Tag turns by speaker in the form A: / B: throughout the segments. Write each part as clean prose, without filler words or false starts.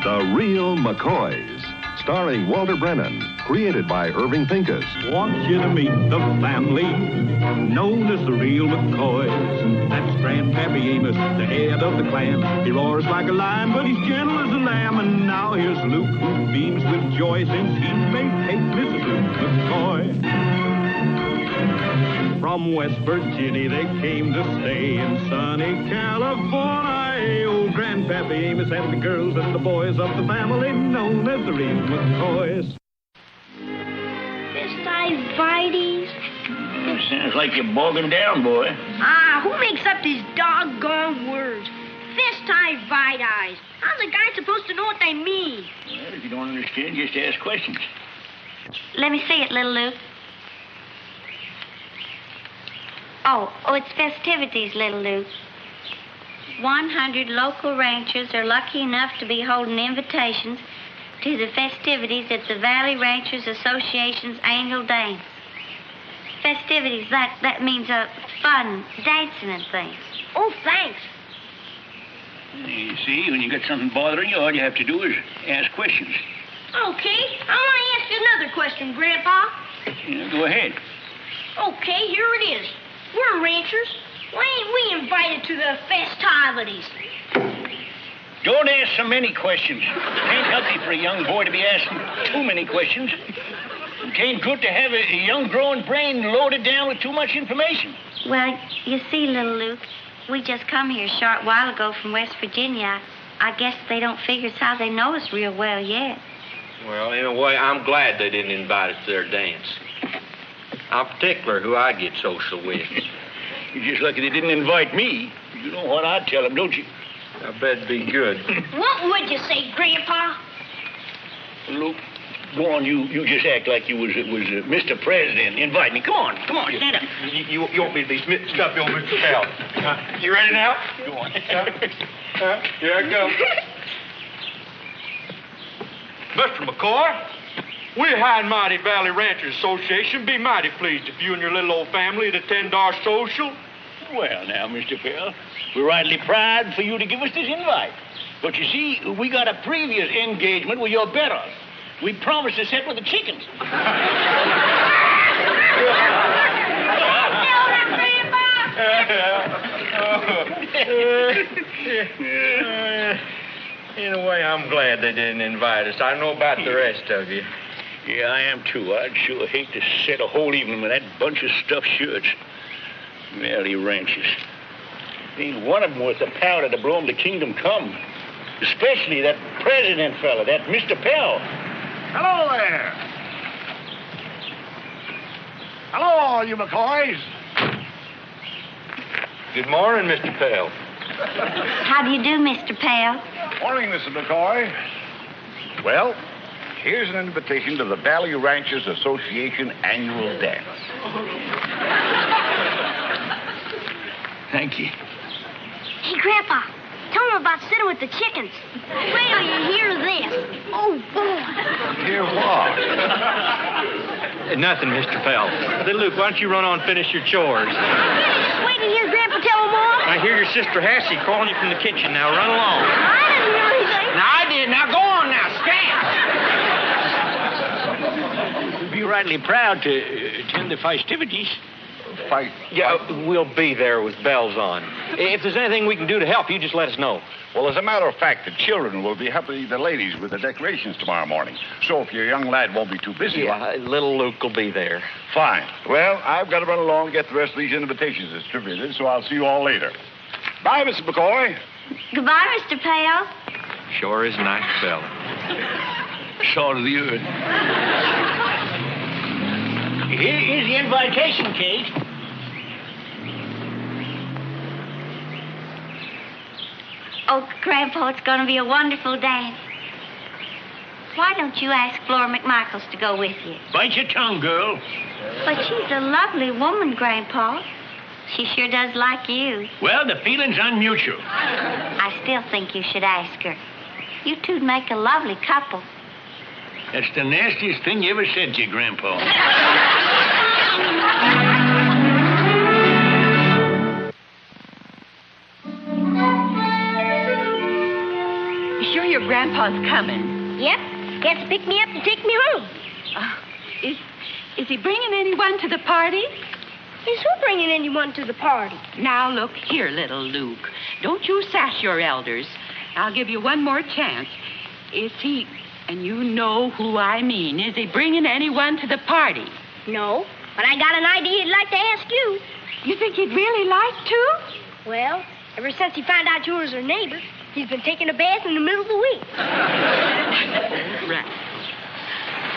A: The Real McCoys, starring Walter Brennan, created by Irving Pincus.
B: Want you to meet the family known as the Real McCoys. That's Grandpappy Amos, the head of the clan. He roars like a lion, but he's gentle as a lamb. And now here's Luke, who beams with joy since he may take Mrs. Luke McCoy. From West Virginia they came to stay in sunny California. Old Grandpappy Amos and the girls and the boys of the family known as the Real McCoys.
C: Vites.
D: Sounds like you're bogging down, boy.
C: Who makes up these doggone words? Vites. How's a guy supposed to know what they mean?
D: Well, if you don't understand, just ask questions.
E: Let me see it, little Luke. Oh, it's festivities, little Luke. 100 local ranchers are lucky enough to be holding invitations to the festivities at the Valley Ranchers Association's annual dance. Festivities, that means fun, dancing and things.
C: Oh, thanks.
D: You see, when you got something bothering you, all you have to do is ask questions.
C: Okay, I want to ask you another question, Grandpa.
D: Yeah, go ahead.
C: Okay, here it is. We're ranchers. Why ain't we invited to the festivities?
D: Don't ask so many questions. It ain't healthy for a young boy to be asking too many questions. It ain't good to have a young growing brain loaded down with too much information.
E: Well, you see, little Luke, we just come here a short while ago from West Virginia. I guess they don't figure as how they know us real well yet.
F: Well, in a way, I'm glad they didn't invite us to their dance. I'm particular who I get social with.
D: You're just lucky they didn't invite me. You know what I'd tell them, don't you?
F: I bet it'd be good.
C: What would you say, Grandpa?
D: Luke, go on. You just act like you was Mr. President. Invite me. Come on, stand up.
F: You want me to be stuffed on Mr. Pell? You ready now?
D: Go on.
F: Here I go. Mr. McCoy, we High and Mighty Valley Ranchers Association be mighty pleased if you and your little old family would attend our social.
D: Well, now, Mr. Pell, we're rightly proud for you to give us this invite. But you see, we got a previous engagement with your betters. We promised to sit with the chickens.
F: In a way, I'm glad they didn't invite us. I don't know about the rest of you.
D: Yeah, I am, too. I'd sure hate to sit a whole evening with that bunch of stuffed shirts. Valley Ranchers. Ain't one of them worth the powder to blow 'em to kingdom come. Especially that president fella, that Mr. Pell.
G: Hello there. Hello, all you McCoys.
F: Good morning, Mr. Pell.
E: How do you do, Mr. Pell?
G: Morning, Mrs. McCoy. Well, here's an invitation to the Valley Ranchers Association annual dance.
D: Thank you.
C: Hey, Grandpa, tell him about sitting with the chickens. Wait till you hear this. Oh, boy.
G: Hear what?
F: Nothing, Mr. Pell. Little Luke, why don't you run on and finish your chores?
C: Just wait to hear Grandpa tell him all.
F: I hear your sister Hassie calling you from the kitchen. Now, run along.
C: I didn't hear anything.
F: Now, I did. Now, go on now. Stand.
D: We'd be rightly proud to attend the festivities.
G: Fight.
F: Yeah, we'll be there with bells on. If there's anything we can do to help you, just let us know.
G: Well, as a matter of fact, the children will be helping the ladies with the decorations tomorrow morning. So if your young lad won't be too busy...
F: Yeah, little Luke will be there.
G: Fine. Well, I've got to run along and get the rest of these invitations distributed, so I'll see you all later. Bye, Mr. McCoy.
E: Goodbye, Mr. Pell.
F: Sure is a nice fella.
D: Salt of the earth. Here's the invitation, Kate.
E: Oh, Grandpa, it's going to be a wonderful dance. Why don't you ask Flora McMichaels to go with you?
D: Bite your tongue, girl.
E: But she's a lovely woman, Grandpa. She sure does like you.
D: Well, the feeling's unmutual.
E: I still think you should ask her. You two'd make a lovely couple.
D: That's the nastiest thing you ever said to your Grandpa.
C: You sure
H: your grandpa's coming.
C: Yep. He has to pick me up and take me home.
H: Is he bringing anyone to the party?
C: Is who bringing anyone to the party?
H: Now, look here, little Luke. Don't you sass your elders. I'll give you one more chance. Is he, and you know who I mean, is he bringing anyone to the party?
C: No, but I got an idea I'd like to ask you.
H: You think he'd really like to?
C: Well, ever since he found out you was her neighbor, he's been taking a bath in the middle of the week.
H: Right.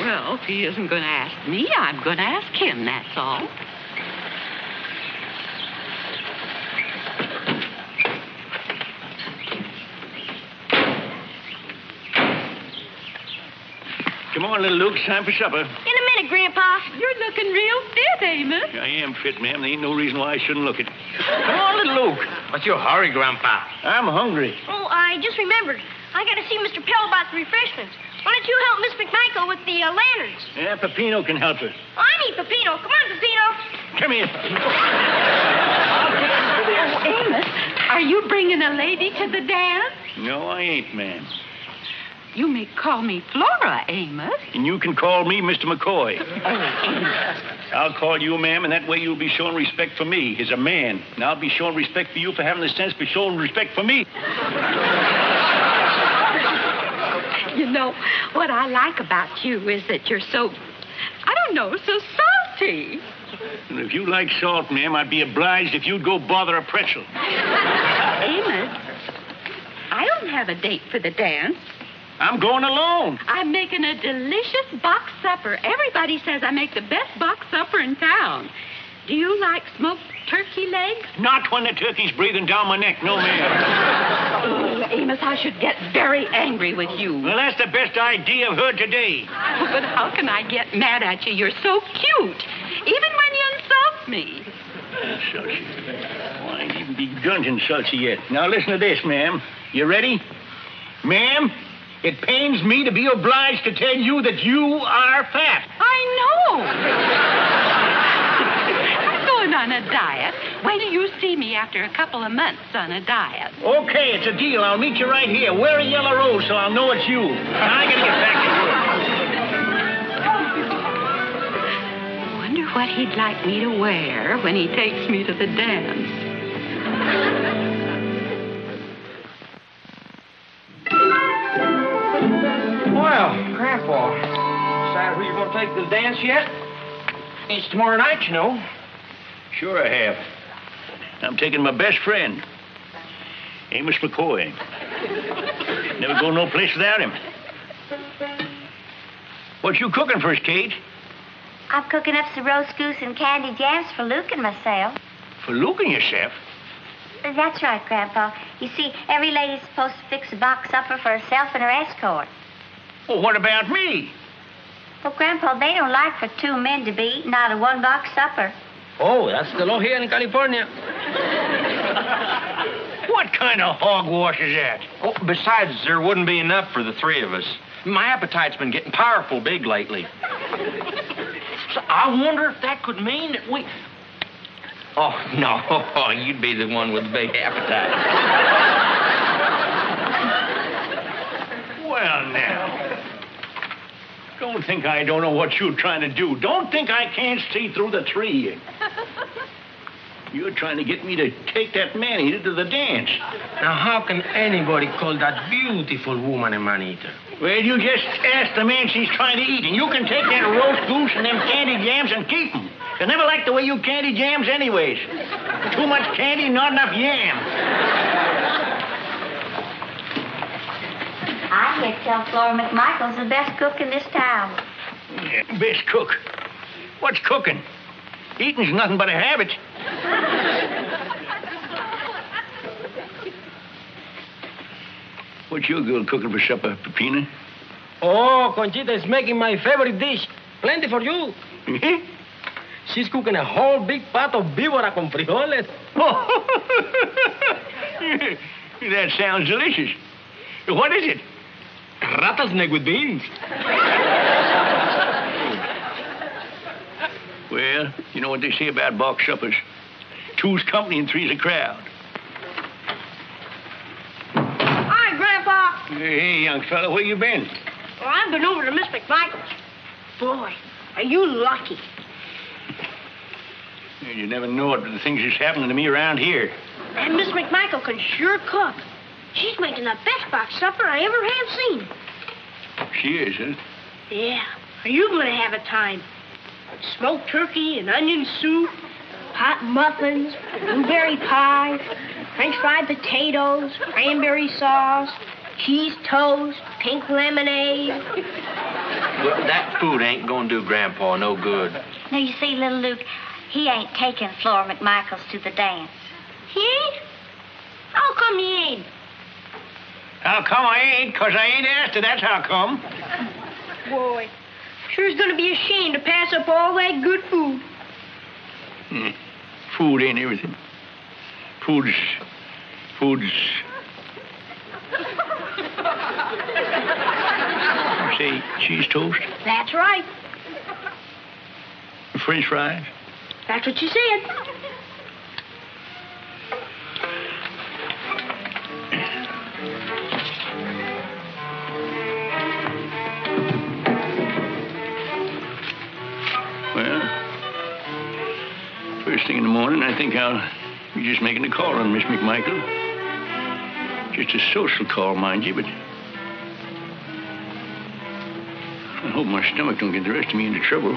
H: Well, if he isn't going to ask me, I'm going to ask him, that's all.
D: Come on, little Luke. It's time for supper.
C: In a minute, Grandpa.
H: You're looking real fit, Amos.
D: I am fit, ma'am. There ain't no reason why I shouldn't look it. Come on, little Luke.
G: What's your hurry, Grandpa?
D: I'm hungry.
C: Oh, I just remembered. I got to see Mr. Pell about the refreshments. Why don't you help Miss McMichael with the lanterns?
D: Yeah, Peppino can help her.
C: Oh, I need Peppino. Come on, Peppino.
D: Come here.
H: Oh, Amos, are you bringing a lady to the dance?
D: No, I ain't, ma'am.
H: You may call me Flora, Amos.
D: And you can call me Mr. McCoy.
H: Oh, Amos.
D: I'll call you, ma'am, and that way you'll be showing respect for me as a man. And I'll be showing respect for you for having the sense to be showing respect for me.
H: You know, what I like about you is that you're so, I don't know, so salty.
D: And if you like salt, ma'am, I'd be obliged if you'd go bother a pretzel.
H: Amos, I don't have a date for the dance.
D: I'm going alone.
H: I'm making a delicious box supper. Everybody says I make the best box supper in town. Do you like smoked turkey legs?
D: Not when the turkey's breathing down my neck, no, ma'am.
H: Oh, Amos, I should get very angry with you.
D: Well, that's the best idea I've heard today.
H: Oh, but how can I get mad at you? You're so cute, even when you insult me.
D: Insult you? Oh, I ain't even begun to insult you yet. Now, listen to this, ma'am. You ready? Ma'am, it pains me to be obliged to tell you that you are fat.
H: I know. I'm going on a diet. Wait till you see me after a couple of months on a diet.
D: Okay, it's a deal. I'll meet you right here. Wear a yellow rose so I'll know it's you. Now, I gotta get back to work.
H: Wonder what he'd like me to wear when he takes me to the dance.
I: Well, Grandpa, decided who you're going to take to the dance yet? It's tomorrow night, you know.
D: Sure I have. I'm taking my best friend, Amos McCoy. Never go no place without him. What you cooking for us, Kate?
E: I'm cooking up some roast goose and candy jams for Luke and myself.
D: For Luke and yourself?
E: That's right, Grandpa. You see, every lady's supposed to fix a box supper for herself and her escort.
D: Well, what about me?
E: Well, Grandpa, they don't like for two men to be eating out of one box supper.
I: Oh, that's the law here in California.
D: What kind of hogwash is that?
I: Oh, besides, there wouldn't be enough for the three of us. My appetite's been getting powerful big lately. So I wonder if that could mean that we... Oh, no, you'd be the one with the big appetite.
D: Well, now, don't think I don't know what you're trying to do. Don't think I can't see through the tree. You're trying to get me to take that man-eater to the dance.
I: Now, how can anybody call that beautiful woman a man-eater?
D: Well, you just ask the man she's trying to eat, and you can take that roast goose and them candy jams and keep them. I never liked the way you candy jams anyways. Too much candy, not enough yam.
E: I hear tell Flora McMichael's the best cook in this town.
D: Yeah, best cook. What's cooking? Eating's nothing but a habit. What's your girl cooking for supper, Peppino?
I: Oh, Conchita is making my favorite dish. Plenty for you. She's cooking a whole big pot of víbora con frijoles.
D: That sounds delicious. What is it?
I: Rattlesnake with beans.
D: Well, you know what they say about box suppers. Two's company and three's a crowd.
C: Hi, Grandpa.
D: Hey, young fella, where you been?
C: Well, I've been over to Miss McMichael's. Boy, are you lucky.
D: You never know what the things that's happening to me around here.
C: And Miss McMichael can sure cook. She's making the best box supper I ever have seen.
D: She is, huh?
C: Yeah. Are you going to have a time? Smoked turkey and onion soup, hot muffins, blueberry pie, French fried potatoes, cranberry sauce, cheese toast, pink lemonade.
I: Well, that food ain't gonna do Grandpa no good.
E: Now, you see, little Luke, he ain't taking Flora McMichaels to the dance.
C: He ain't? How come he ain't?
D: How come I ain't? 'Cause I ain't asked her, that's how come.
C: Boy, sure is going to be a shame to pass up all that good food.
D: Food ain't everything. Food's... You say cheese toast?
C: That's right.
D: French fries?
C: That's what you said.
D: Well, first thing in the morning, I think I'll be just making a call on Miss McMichael. Just a social call, mind you, but I hope my stomach don't get the rest of me into trouble.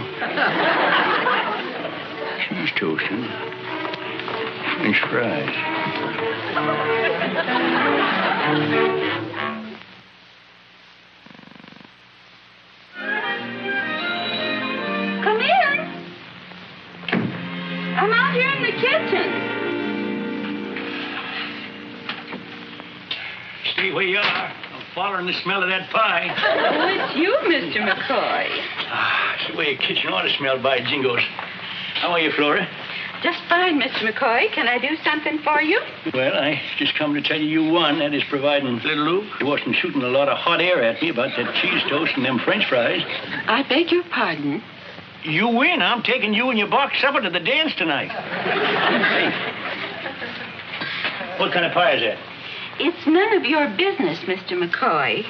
D: Cheese toast, huh? French fries.
H: Come in. I'm out here in the kitchen.
D: Stay where you are. I'm following the smell of that pie.
H: Oh, it's you, Mr. McCoy.
D: It's the way a kitchen ought to smell by jingoes. How are you, Flora?
H: Just fine, Mr. McCoy. Can I do something for you?
D: Well, I just come to tell you won. That is providing little Luke. He wasn't shooting a lot of hot air at me about that cheese toast and them French fries.
H: I beg your pardon.
D: You win. I'm taking you and your box supper to the dance tonight. Hey. What kind of pie is that?
H: It's none of your business, Mr. McCoy.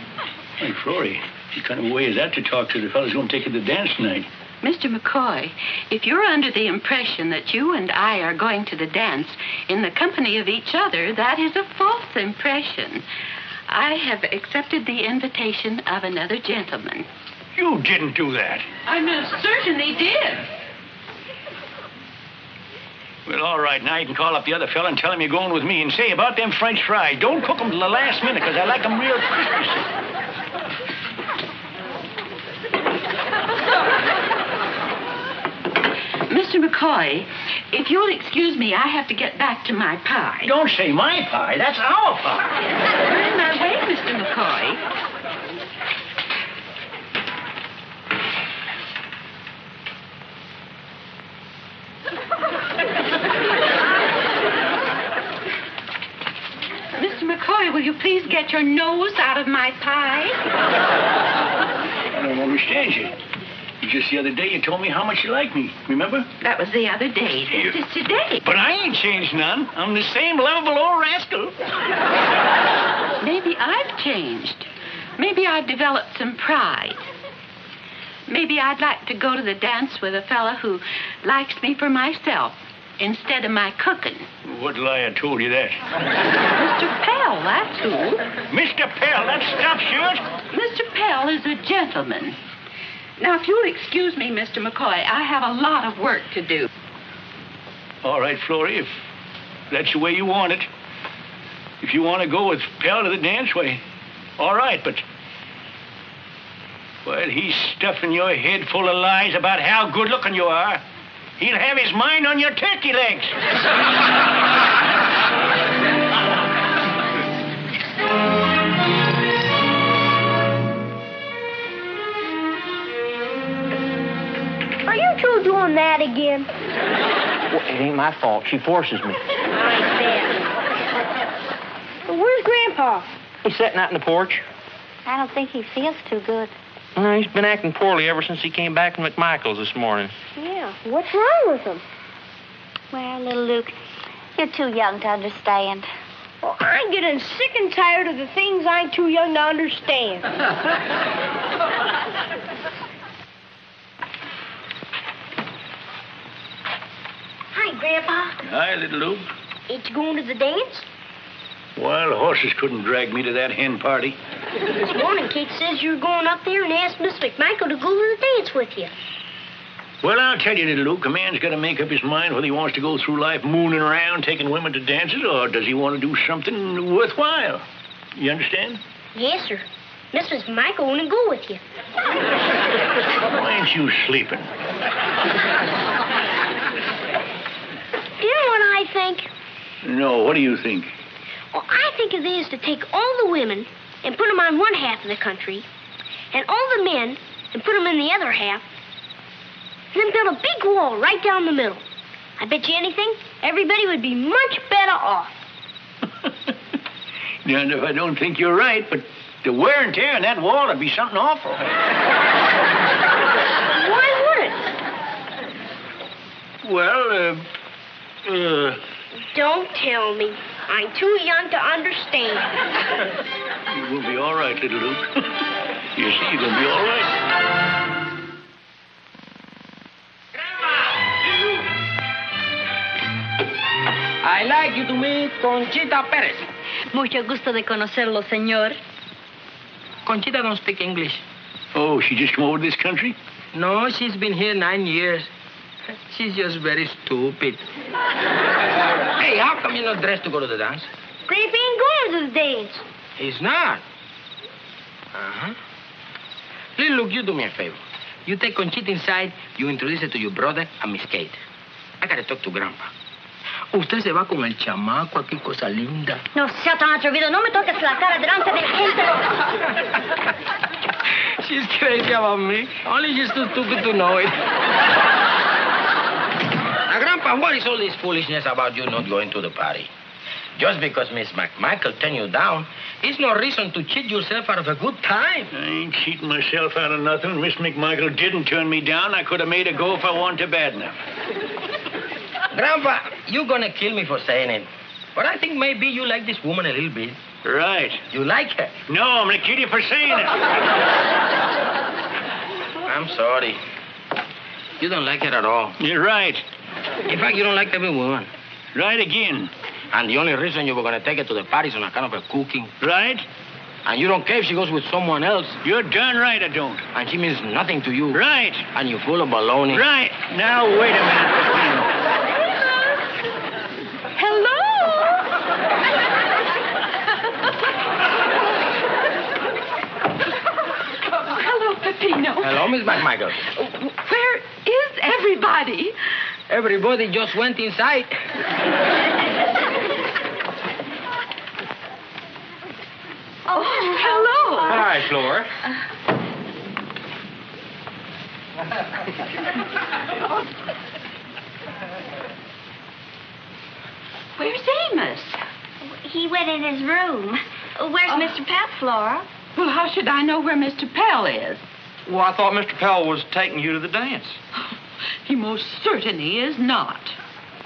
D: Hey, Flory, what kind of way is that to talk to the fellas who going to take you to the dance tonight?
H: Mr. McCoy, if you're under the impression that you and I are going to the dance in the company of each other, that is a false impression. I have accepted the invitation of another gentleman.
D: You didn't do that.
H: I most certainly did.
D: Well, all right. Now you can call up the other fella and tell him you're going with me. And say about them French fries, don't cook them till the last minute, because I like them real crispy.
H: Mr. McCoy, if you'll excuse me, I have to get back to my pie.
D: Don't say my pie. That's our pie.
H: You're in my way, Mr. McCoy. Mr. McCoy, will you please get your nose out of my pie?
D: I don't understand you. Just the other day, you told me how much you like me. Remember?
H: That was the other day. This is today.
D: But I ain't changed none. I'm the same lovable old rascal.
H: Maybe I've changed. Maybe I've developed some pride. Maybe I'd like to go to the dance with a fella who likes me for myself instead of my cooking.
D: What lie I told you that?
H: Mr. Pell, that's who.
D: Mr. Pell, that stuff shirt?
H: Mr. Pell is a gentleman. Now, if you'll excuse me, Mr. McCoy, I have a lot of work to do.
D: All right, Flory, if that's the way you want it. If you want to go with Pell to the dance, why, all right, but... Well, he's stuffing your head full of lies about how good-looking you are. He'll have his mind on your turkey legs.
C: Are you two doing that again?
I: Well, it ain't my fault. She forces me.
C: I bet. Well, where's Grandpa?
I: He's sitting out in the porch.
E: I don't think he feels too good.
I: He's been acting poorly ever since he came back from McMichael's this morning.
C: Yeah, what's wrong with him?
E: Well, little Luke, you're too young to understand.
C: Well, I'm getting sick and tired of the things I'm too young to understand. Hi, Grandpa.
D: Hi, little Luke.
C: Ain't you going to the dance?
D: Well, the horses couldn't drag me to that hen party.
C: This morning, Kate says you're going up there and ask Miss McMichael to go to the dance with you.
D: Well, I'll tell you, little Luke, a man's got to make up his mind whether he wants to go through life mooning around, taking women to dances, or does he want to do something worthwhile. You understand?
C: Yes, sir. Miss McMichael wouldn't go with you.
D: Why ain't you sleeping?
C: Do you know what I think?
D: No, what do you think?
C: Well, I think it is to take all the women and put them on one half of the country, and all the men and put them in the other half, and then build a big wall right down the middle. I bet you anything, everybody would be much better off.
D: Now, if I don't think you're right, but the wear and tear on that wall would be something awful.
C: Why would it?
D: Well,
C: Don't tell me. I'm too young to understand.
D: You're going to be all right, little Luke. You see, you're going to be all right.
J: I like you to meet Conchita Perez.
K: Mucho gusto de conocerlo, señor.
J: Conchita don't speak English.
D: Oh, she just come over to this country?
J: No, she's been here 9 years. She's just very stupid. Hey, how come you're not dressed to go to the dance?
C: Grandpa ain't going to the dance.
J: He's not. Uh-huh. Little Luke, you do me a favor. You take Conchita inside, you introduce her to your brother and Miss Kate. I gotta talk to Grandpa. Usted se va con el chamaco, aquí cosa linda.
K: No sea tan atrevido, no me toques la cara delante de gente.
J: She's crazy about me. Only she's too stupid to know it. Now, Grandpa, what is all this foolishness about you not going to the party? Just because Miss McMichael turned you down is no reason to cheat yourself out of a good time.
D: I ain't cheating myself out of nothing. Miss McMichael didn't turn me down. I could have made her go if I wanted to bad enough.
J: Grandpa, you're gonna kill me for saying it. But I think maybe you like this woman a little bit.
D: Right.
J: You like her?
D: No, I'm gonna kill you for saying it.
J: I'm sorry. You don't like her at all.
D: You're right.
J: In fact, you don't like every woman.
D: Right again.
J: And the only reason you were gonna take her to the party is on account of her cooking.
D: Right.
J: And you don't care if she goes with someone else.
D: You're darn right I don't.
J: And she means nothing to you.
D: Right.
J: And you're full of baloney.
D: Right. Now, wait a minute.
H: Hello? Hello, Peppino.
J: Hello, Miss McMichael.
H: Where is everybody?
J: Everybody just went inside.
H: Oh, hello.
I: Hi, Flora.
H: Where's Amos?
E: He went in his room. Where's Mr. Pep, Flora?
H: Well, how should I know where Mr. Pell is?
I: Well, I thought Mr. Pell was taking you to the dance.
H: He most certainly is not.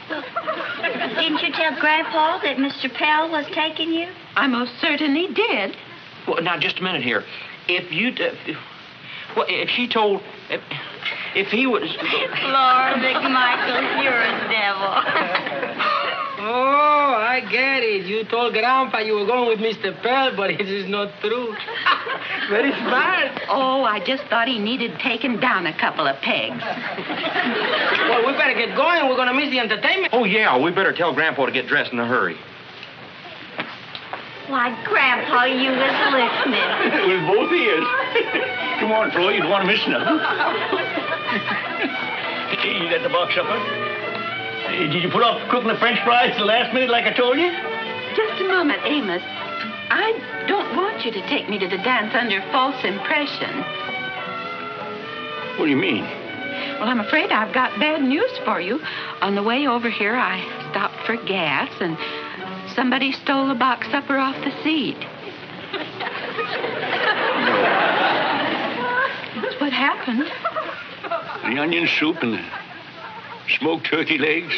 E: Didn't you tell Grandpa that Mr. Pell was taking you?
H: I most certainly did.
I: Well, now, just a minute here. If you... if she told... If he was...
E: Flora McMichael, you're a devil.
J: Oh, I get it. You told Grandpa you were going with Mr. Pearl, but it is not true. Very smart.
H: Oh, I just thought he needed taking down a couple of pegs.
J: Well, we better get going. We're going to miss the entertainment.
I: Oh, yeah, we better tell Grandpa to get dressed in a hurry.
E: Why, Grandpa, you was listening.
D: With both ears. Come on, Flo, you don't want to miss nothing. Hey, you got the box supper? Hey, did you put off cooking the French fries till the last minute like I told you?
H: Just a moment, Amos. I don't want you to take me to the dance under false impression.
D: What do you mean?
H: Well, I'm afraid I've got bad news for you. On the way over here, I stopped for gas, and somebody stole a box supper off the seat. That's what happened.
D: The onion soup and the smoked turkey legs?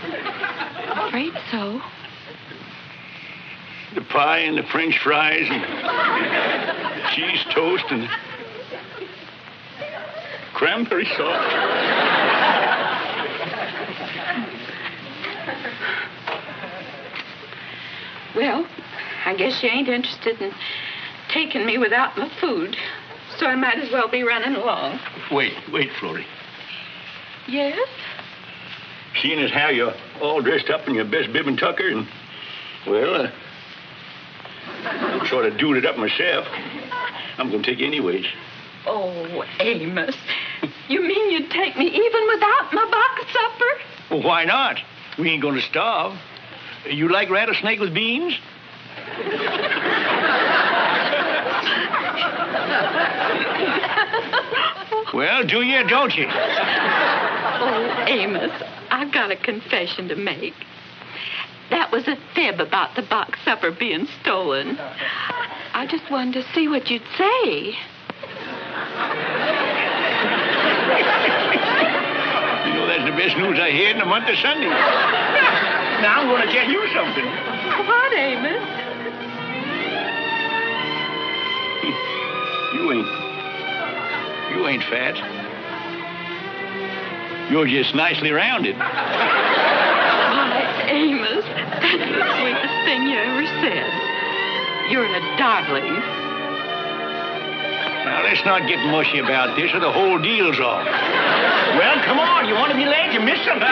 H: I'm afraid so.
D: pie and the French fries and cheese toast and cranberry sauce.
H: Well, I guess you ain't interested in taking me without my food, so I might as well be running along.
D: Wait, Florrie.
H: Yes?
D: Seeing as how you're all dressed up in your best bib and tucker and, well, sort of duded up myself, I'm going to take you anyways.
H: Oh, Amos. You mean you'd take me even without my box supper?
D: Well, why not? We ain't going to starve. You like rattlesnake with beans? Well, do you or don't you?
H: Oh, Amos, I've got a confession to make. That was a fib about the box supper being stolen. I just wanted to see what you'd say.
D: You know, that's the best news I heard in a month of Sunday. Now I'm going to tell you something.
H: What, Amos?
D: You ain't fat. You're just nicely rounded.
H: Why, Amos, that's the sweetest thing you ever said. You're a darling.
D: Now, let's not get mushy about this or the whole deal's off. Well, come on. You want to be late? You missed something.